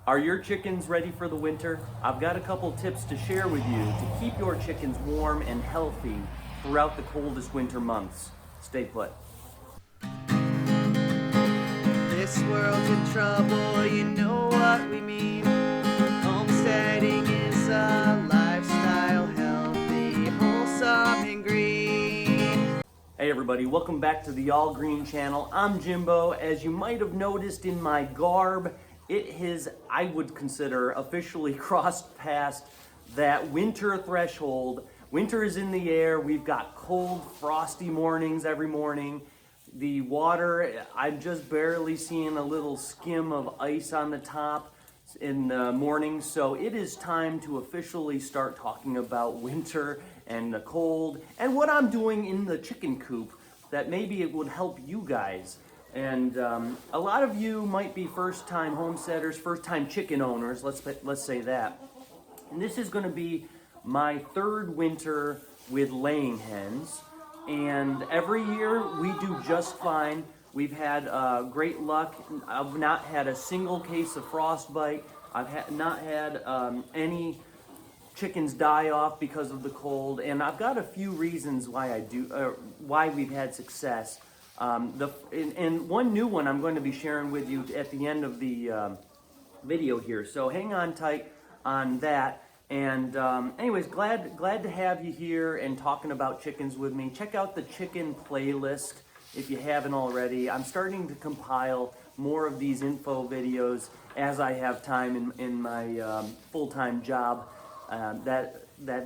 Are your chickens ready for the winter? I've got a couple tips to share with you to keep your chickens warm and healthy throughout the coldest winter months. Stay put. This world's in trouble, you know what we mean. Homesteading is a lifestyle, healthy, wholesome, and green. Hey everybody, welcome back to the All Green channel. I'm Jimbo. As you might have noticed in my garb, it has, I would consider, officially crossed past that winter threshold. Winter is in the air. We've got cold, frosty mornings every morning. The water, I'm just barely seeing a little skim of ice on the top in the morning. So it is time to officially start talking about winter and the cold and what I'm doing in the chicken coop that maybe it would help you guys. And a lot of you might be first-time homesteaders, first-time chicken owners, let's say that. And this is going to be my third winter with laying hens. And every year we do just fine. We've had great luck. I've not had a single case of frostbite. I've not had any chickens die off because of the cold. And I've got a few reasons why why we've had success. And one new one I'm going to be sharing with you at the end of the video here. So hang on tight on that. And anyways, glad to have you here and talking about chickens with me. Check out the chicken playlist if you haven't already. I'm starting to compile more of these info videos as I have time in my full-time job. That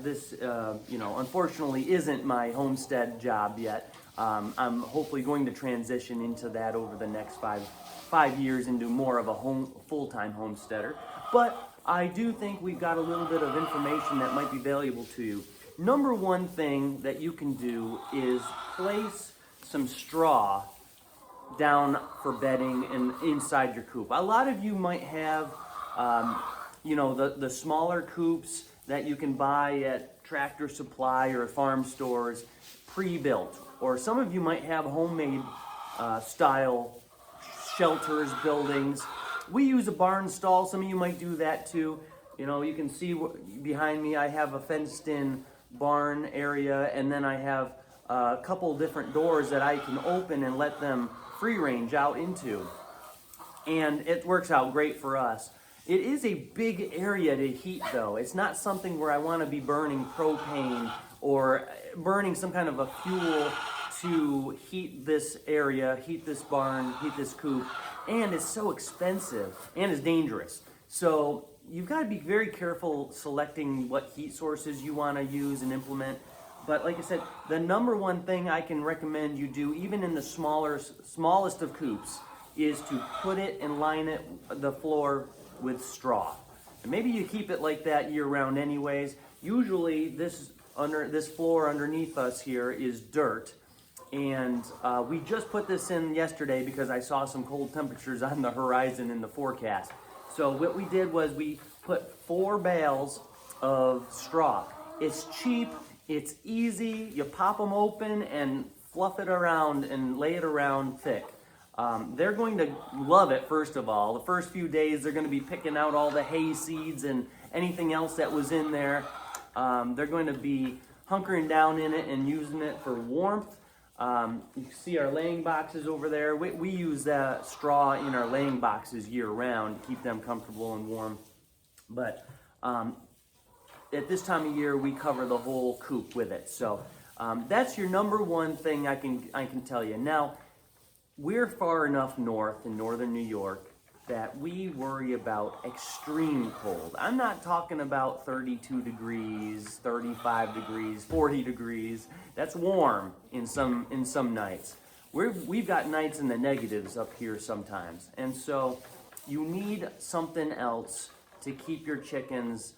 this unfortunately isn't my homestead job yet. I'm hopefully going to transition into that over the next five years and do more of a full-time homesteader. But I do think we've got a little bit of information that might be valuable to you. Number one thing that you can do is place some straw down for bedding and inside your coop. A lot of you might have, the smaller coops that you can buy at Tractor Supply or farm stores pre-built. Or some of you might have homemade style shelters, buildings. We use a barn stall. Some of you might do that too. You know, you can see behind me I have a fenced-in barn area, and then I have a couple different doors that I can open and let them free range out into. And it works out great for us. It is a big area to heat though. It's not something where I want to be burning propane or burning some kind of a fuel to heat this area, heat this barn, heat this coop. And it's so expensive and it's dangerous. So you've got to be very careful selecting what heat sources you want to use and implement. But like I said, the number one thing I can recommend you do, even in the smallest of coops, is to put it and line the floor with straw. And maybe you keep it like that year round anyways. Usually this floor underneath us here is dirt. And we just put this in yesterday because I saw some cold temperatures on the horizon in the forecast. So what we did was we put 4 bales of straw. It's cheap, it's easy, you pop them open and fluff it around and lay it around thick. They're going to love it, first of all. The first few days they're going to be picking out all the hay seeds and anything else that was in there. They're going to be hunkering down in it and using it for warmth. You can see our laying boxes over there. We use that straw in our laying boxes year round to keep them comfortable and warm. But at this time of year, we cover the whole coop with it. So that's your number one thing I can tell you. Now, we're far enough north in northern New York that we worry about extreme cold. I'm not talking about 32 degrees, 35 degrees, 40 degrees. That's warm in some nights. We've got nights in the negatives up here sometimes. And so you need something else to keep your chickens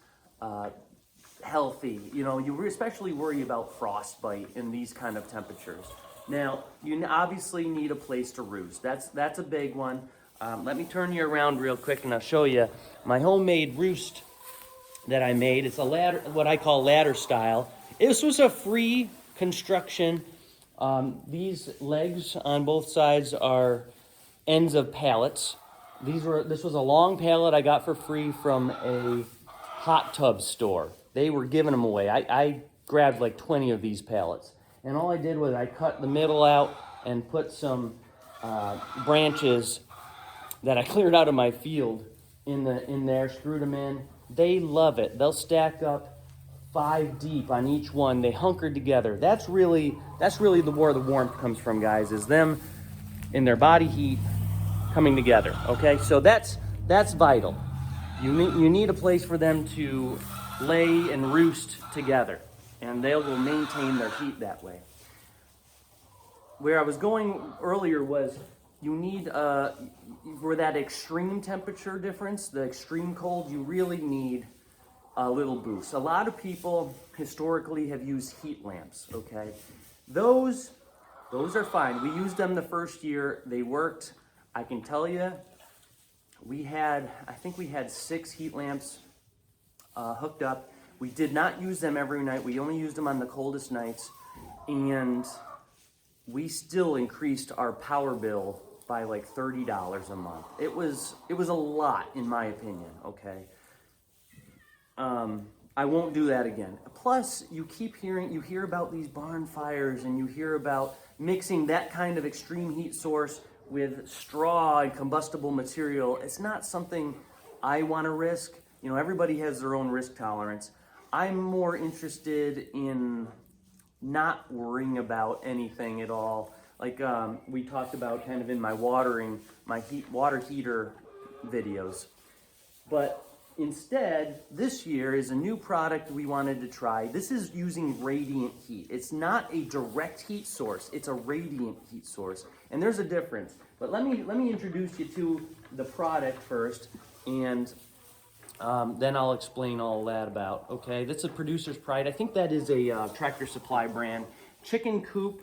healthy. You know, you especially worry about frostbite in these kind of temperatures. Now, you obviously need a place to roost. That's a big one. Let me turn you around real quick and I'll show you my homemade roost that I made. It's a ladder, what I call ladder style. This was a free construction. These legs on both sides are ends of pallets. This was a long pallet I got for free from a hot tub store. They were giving them away. I grabbed like 20 of these pallets. And all I did was I cut the middle out and put some branches that I cleared out of my field in there, screwed them in. They love it. They'll stack up 5 deep on each one. They hunkered together. That's really where the warmth comes from, guys, is them in their body heat coming together. Okay, so that's vital. You need a place for them to lay and roost together, and they will maintain their heat that way. Where I was going earlier was you need for that extreme temperature difference, the extreme cold, you really need a little boost. A lot of people historically have used heat lamps, okay? Those are fine. We used them the first year. They worked. I can tell you, I think we had 6 heat lamps hooked up. We did not use them every night. We only used them on the coldest nights, and we still increased our power bill by like $30 a month. It was a lot, in my opinion, okay? I won't do that again. Plus, you hear about these barn fires, and you hear about mixing that kind of extreme heat source with straw and combustible material. It's not something I want to risk. You know, everybody has their own risk tolerance. I'm more interested in not worrying about anything at all. Like we talked about kind of in my water heater videos. But instead, this year is a new product we wanted to try. This is using radiant heat. It's not a direct heat source. It's a radiant heat source. And there's a difference. But let me introduce you to the product first, and then I'll explain all that about. Okay, that's a Producer's Pride. I think that is a Tractor Supply brand. Chicken Coop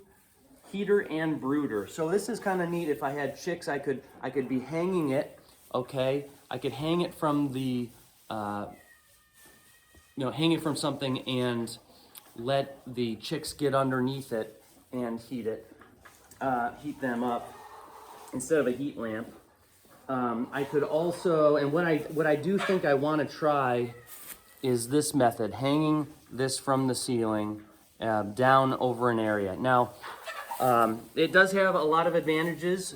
heater and brooder. So this is kind of neat. If I had chicks, I could be hanging it. Okay, I could hang it from the hang it from something and let the chicks get underneath it and heat them up instead of a heat lamp. I could also, and what I do think I want to try is this method, hanging this from the ceiling down over an area. Now, it does have a lot of advantages.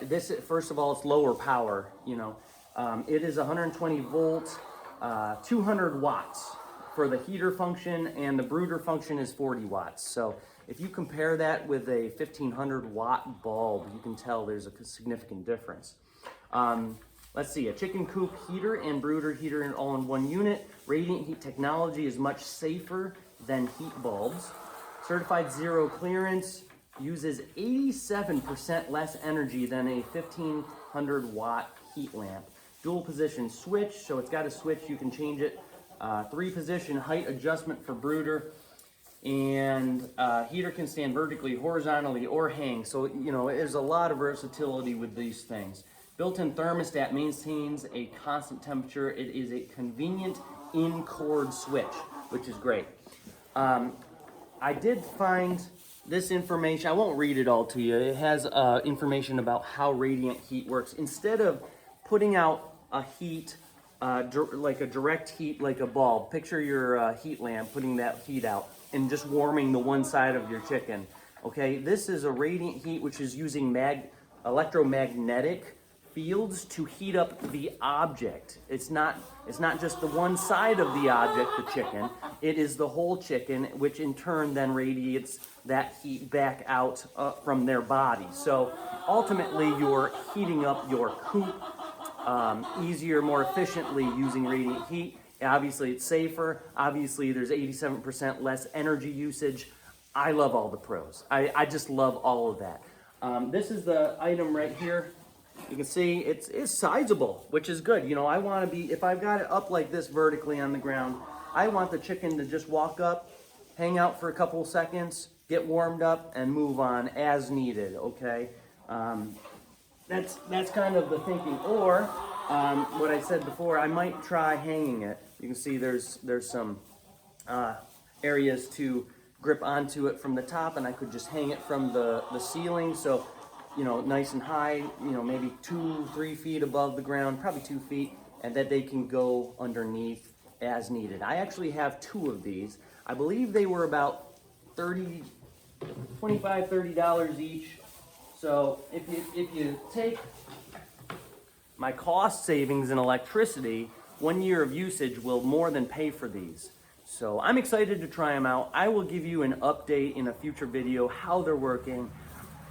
This, first of all, it's lower power. It is 120 volts, 200 watts for the heater function, and the brooder function is 40 watts. So if you compare that with a 1500 watt bulb, you can tell there's a significant difference. Let's see, a Chicken Coop heater and brooder heater all in one unit. Radiant heat technology is much safer than heat bulbs. Certified zero clearance, uses 87% less energy than a 1500 watt heat lamp. Dual position switch, so it's got a switch, you can change it. 3 position height adjustment for brooder. And heater can stand vertically, horizontally, or hang. So, there's a lot of versatility with these things. Built-in thermostat maintains a constant temperature. It is a convenient in-cord switch, which is great. I did find this information. I won't read it all to you. It has information about how radiant heat works. Instead of putting out a heat, like a direct heat, like a bulb, picture your heat lamp, putting that heat out and just warming the one side of your chicken. Okay, this is a radiant heat, which is using electromagnetic fields to heat up the object. It's not just the one side of the object, the chicken. It is the whole chicken, which in turn then radiates that heat back out from their body. So ultimately, you're heating up your coop easier, more efficiently using radiant heat. Obviously, it's safer. Obviously, there's 87% less energy usage. I love all the pros. I just love all of that. This is the item right here. You can see it's sizable, which is good. I want to be, if I've got it up like this vertically on the ground, I want the chicken to just walk up, hang out for a couple of seconds, get warmed up, and move on as needed, okay? That's kind of the thinking. Or, what I said before, I might try hanging it. You can see there's some areas to grip onto it from the top, and I could just hang it from the ceiling. So you know, nice and high, you know, maybe 2-3 feet above the ground, probably 2 feet, and that they can go underneath as needed. I actually have 2 of these. I believe they were about $25, $30 each. So if you take my cost savings in electricity, 1 year of usage will more than pay for these. So I'm excited to try them out. I will give you an update in a future video how they're working.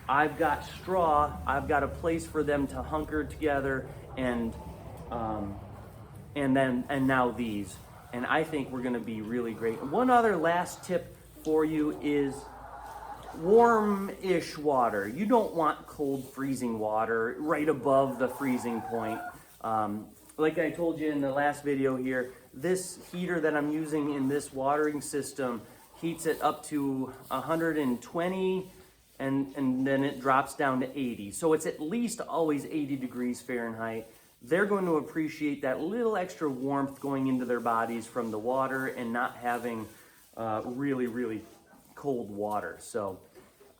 I've got straw, I've got a place for them to hunker together, and now these. And I think we're gonna be really great. One other last tip for you is warm-ish water. You don't want cold freezing water right above the freezing point. Like I told you in the last video here, this heater that I'm using in this watering system heats it up to 120 and then it drops down to 80. So it's at least always 80 degrees Fahrenheit. They're going to appreciate that little extra warmth going into their bodies from the water and not having really, really cold water. So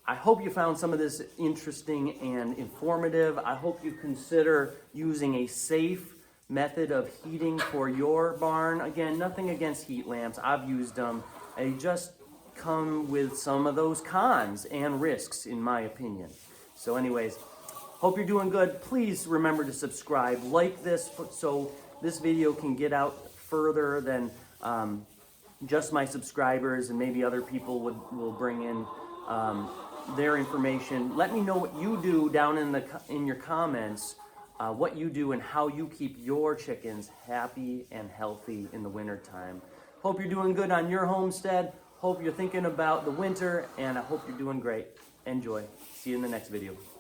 I hope you found some of this interesting and informative. I hope you consider using a safe method of heating for your barn. Again, nothing against heat lamps. I've used them. They just come with some of those cons and risks, in my opinion. So anyways, hope you're doing good. Please remember to subscribe, like this, so this video can get out further than just my subscribers, and maybe other people will bring in their information. Let me know what you do down in your comments, what you do and how you keep your chickens happy and healthy in the winter time. Hope you're doing good on your homestead. Hope you're thinking about the winter, and I hope you're doing great. Enjoy. See you in the next video.